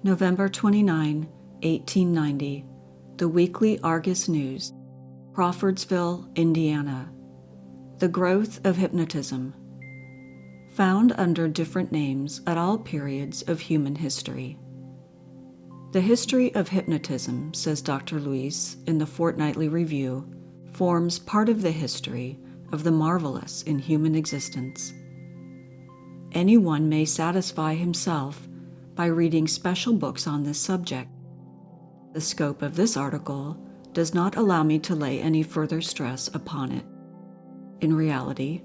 November 29, 1890, The Weekly Argus News, Crawfordsville, Indiana. The Growth of Hypnotism. Found under different names at all periods of human history. The history of hypnotism, says Dr. Luis in the Fortnightly Review, forms part of the history of the marvelous in human existence. Anyone may satisfy himself by reading special books on this subject. The scope of this article does not allow me to lay any further stress upon it. In reality,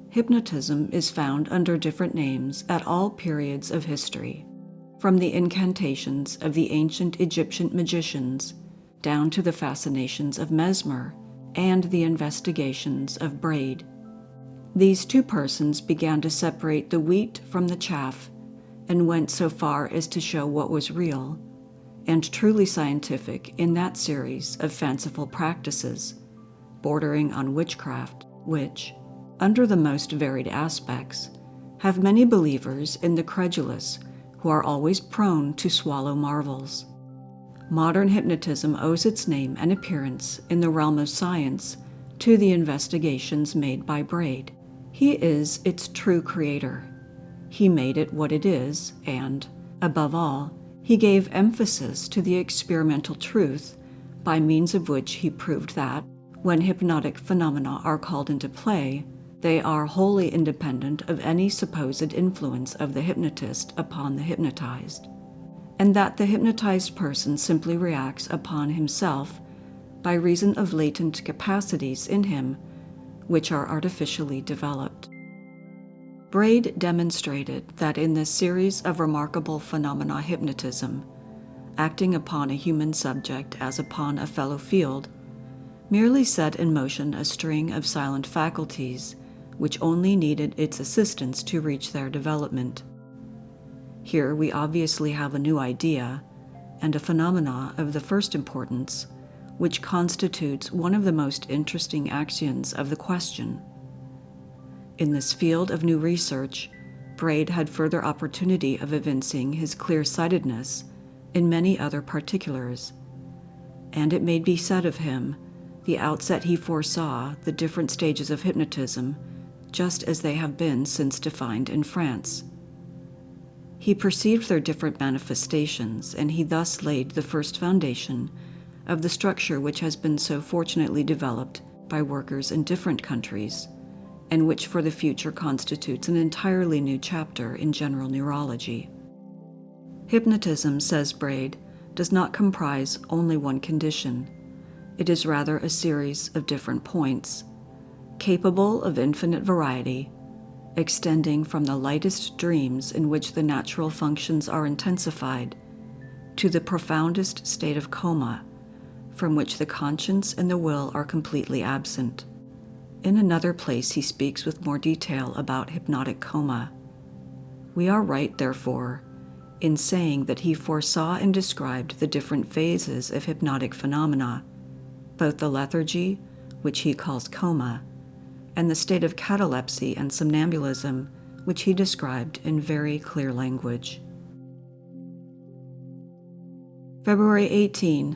hypnotism is found under different names at all periods of history, from the incantations of the ancient Egyptian magicians down to the fascinations of Mesmer and the investigations of Braid. These two persons began to separate the wheat from the chaff and went so far as to show what was real and truly scientific in that series of fanciful practices, bordering on witchcraft, which, under the most varied aspects, have many believers in the credulous who are always prone to swallow marvels. Modern hypnotism owes its name and appearance in the realm of science to the investigations made by Braid. He is its true creator. He made it what it is, and, above all, he gave emphasis to the experimental truth by means of which he proved that, when hypnotic phenomena are called into play, they are wholly independent of any supposed influence of the hypnotist upon the hypnotized, and that the hypnotized person simply reacts upon himself by reason of latent capacities in him which are artificially developed. Braid demonstrated that in this series of remarkable phenomena hypnotism, acting upon a human subject as upon a fellow field, merely set in motion a string of silent faculties which only needed its assistance to reach their development. Here we obviously have a new idea, and a phenomena of the first importance, which constitutes one of the most interesting axioms of the question. In this field of new research, Braid had further opportunity of evincing his clear-sightedness in many other particulars, and it may be said of him, the outset he foresaw the different stages of hypnotism just as they have been since defined in France. He perceived their different manifestations, and he thus laid the first foundation of the structure which has been so fortunately developed by workers in different countries, and which for the future constitutes an entirely new chapter in general neurology. Hypnotism, says Braid, does not comprise only one condition. It is rather a series of different points, capable of infinite variety, extending from the lightest dreams in which the natural functions are intensified to the profoundest state of coma, from which the conscience and the will are completely absent. In another place he speaks with more detail about hypnotic coma. We are right, therefore, in saying that he foresaw and described the different phases of hypnotic phenomena, both the lethargy, which he calls coma, and the state of catalepsy and somnambulism, which he described in very clear language. February 18,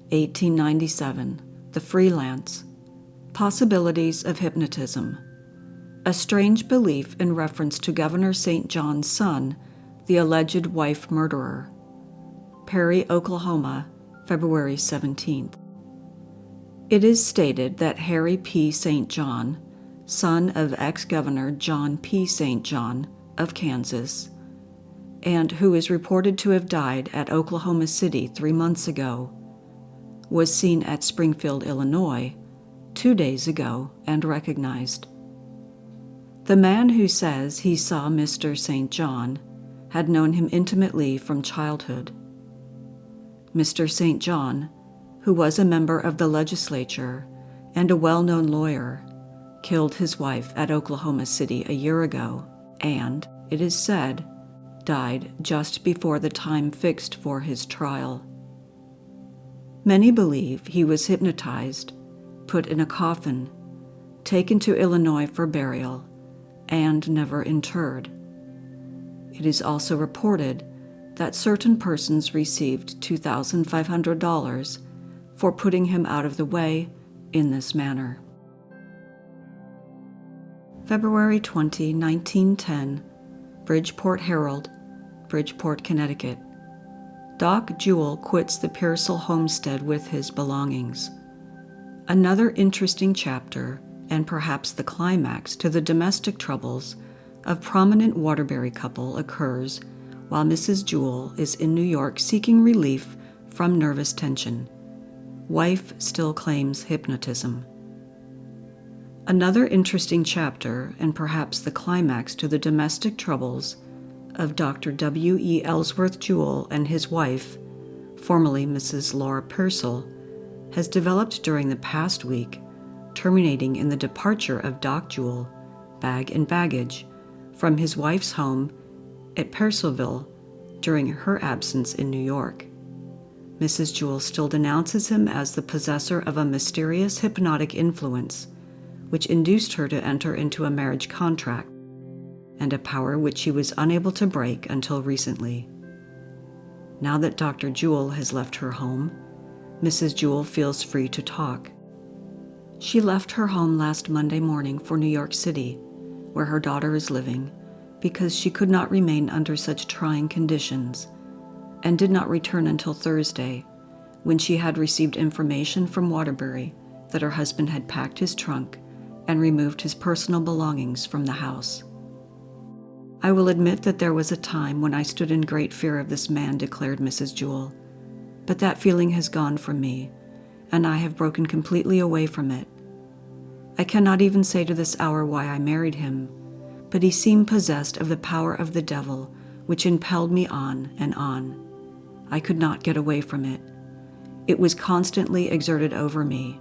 1897, The Freelance. Possibilities of Hypnotism. A strange belief in reference to Governor St. John's son, the alleged wife murderer. Perry, Oklahoma, February 17th. It is stated that Harry P. St. John, son of ex-Governor John P. St. John of Kansas, and who is reported to have died at Oklahoma City 3 months ago, was seen at Springfield, Illinois, 2 days ago and recognized. The man who says he saw Mr. St. John had known him intimately from childhood. Mr. St. John, who was a member of the legislature and a well-known lawyer, killed his wife at Oklahoma City a year ago and, it is said, died just before the time fixed for his trial. Many believe he was hypnotized, put in a coffin, taken to Illinois for burial, and never interred. It is also reported that certain persons received $2,500 for putting him out of the way in this manner. February 20, 1910, Bridgeport Herald, Bridgeport, Connecticut. Doc Jewell quits the Pearsall homestead with his belongings. Another interesting chapter, and perhaps the climax to the domestic troubles of prominent Waterbury couple, occurs while Mrs. Jewell is in New York seeking relief from nervous tension. Wife still claims hypnotism. Another interesting chapter, and perhaps the climax to the domestic troubles of Dr. W. E. Ellsworth Jewell and his wife, formerly Mrs. Laura Pearsall, has developed during the past week, terminating in the departure of Doc Jewell, bag and baggage, from his wife's home at Pearsallville during her absence in New York. Mrs. Jewell still denounces him as the possessor of a mysterious hypnotic influence, which induced her to enter into a marriage contract, and a power which she was unable to break until recently. Now that Dr. Jewell has left her home, Mrs. Jewell feels free to talk. She left her home last Monday morning for New York City, where her daughter is living, because she could not remain under such trying conditions, and did not return until Thursday, when she had received information from Waterbury that her husband had packed his trunk and removed his personal belongings from the house. I will admit that there was a time when I stood in great fear of this man, declared Mrs. Jewell, but that feeling has gone from me, and I have broken completely away from it. I cannot even say to this hour why I married him, but he seemed possessed of the power of the devil, which impelled me on and on. I could not get away from it. It was constantly exerted over me.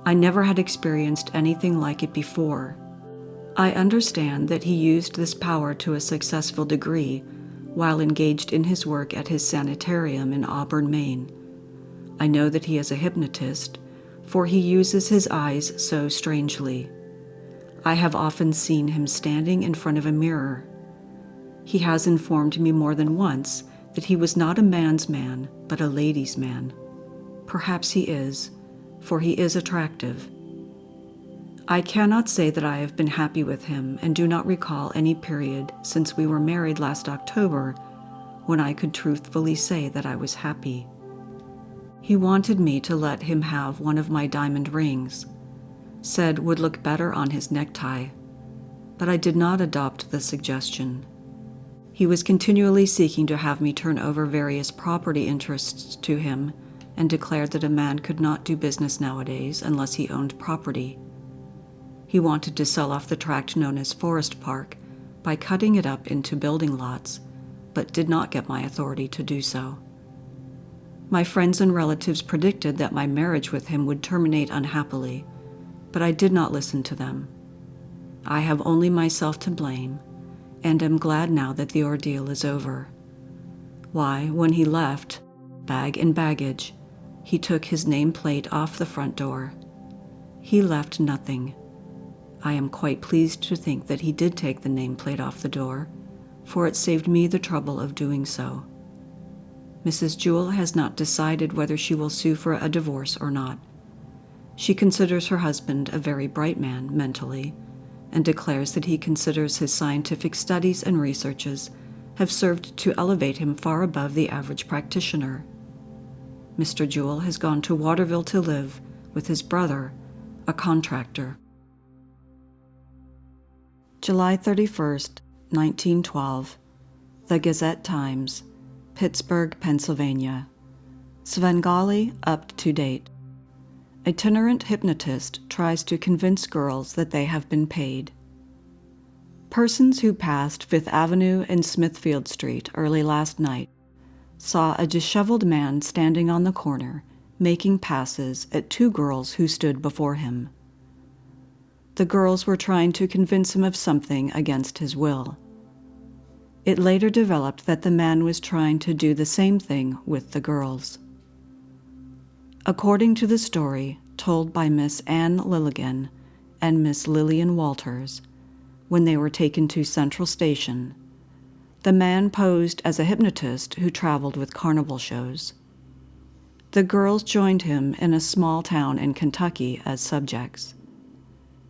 I never had experienced anything like it before. I understand that he used this power to a successful degree while engaged in his work at his sanitarium in Auburn, Maine. I know that he is a hypnotist, for he uses his eyes so strangely. I have often seen him standing in front of a mirror. He has informed me more than once that he was not a man's man, but a lady's man. Perhaps he is, for he is attractive. I cannot say that I have been happy with him, and do not recall any period since we were married last October when I could truthfully say that I was happy. He wanted me to let him have one of my diamond rings, said would look better on his necktie, but I did not adopt the suggestion. He was continually seeking to have me turn over various property interests to him, and declared that a man could not do business nowadays unless he owned property. He wanted to sell off the tract known as Forest Park by cutting it up into building lots, but did not get my authority to do so. My friends and relatives predicted that my marriage with him would terminate unhappily, but I did not listen to them. I have only myself to blame, and am glad now that the ordeal is over. Why, when he left, bag and baggage, he took his nameplate off the front door. He left nothing. I am quite pleased to think that he did take the nameplate off the door, for it saved me the trouble of doing so. Mrs. Jewell has not decided whether she will sue for a divorce or not. She considers her husband a very bright man mentally, and declares that he considers his scientific studies and researches have served to elevate him far above the average practitioner. Mr. Jewell has gone to Waterville to live with his brother, a contractor. July 31st, 1912. The Gazette-Times, Pittsburgh, Pennsylvania. Svengali up to date. Itinerant hypnotist tries to convince girls that they have been paid. Persons who passed Fifth Avenue and Smithfield Street early last night saw a disheveled man standing on the corner, making passes at two girls who stood before him. The girls were trying to convince him of something against his will. It later developed that the man was trying to do the same thing with the girls. According to the story told by Miss Anne Lilligan and Miss Lillian Walters, when they were taken to Central Station, The man posed as a hypnotist who traveled with carnival shows. The girls joined him in a small town in Kentucky as subjects.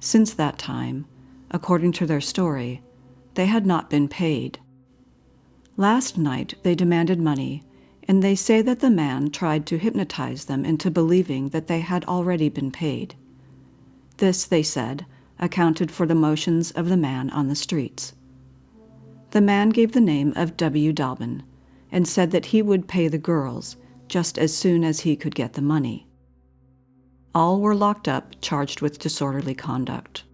Since that time, according to their story, they had not been paid. Last night they demanded money, and they say that the man tried to hypnotize them into believing that they had already been paid. This, they said, accounted for the motions of the man on the streets. The man gave the name of W. Dobbin and said that he would pay the girls just as soon as he could get the money. All were locked up, charged with disorderly conduct.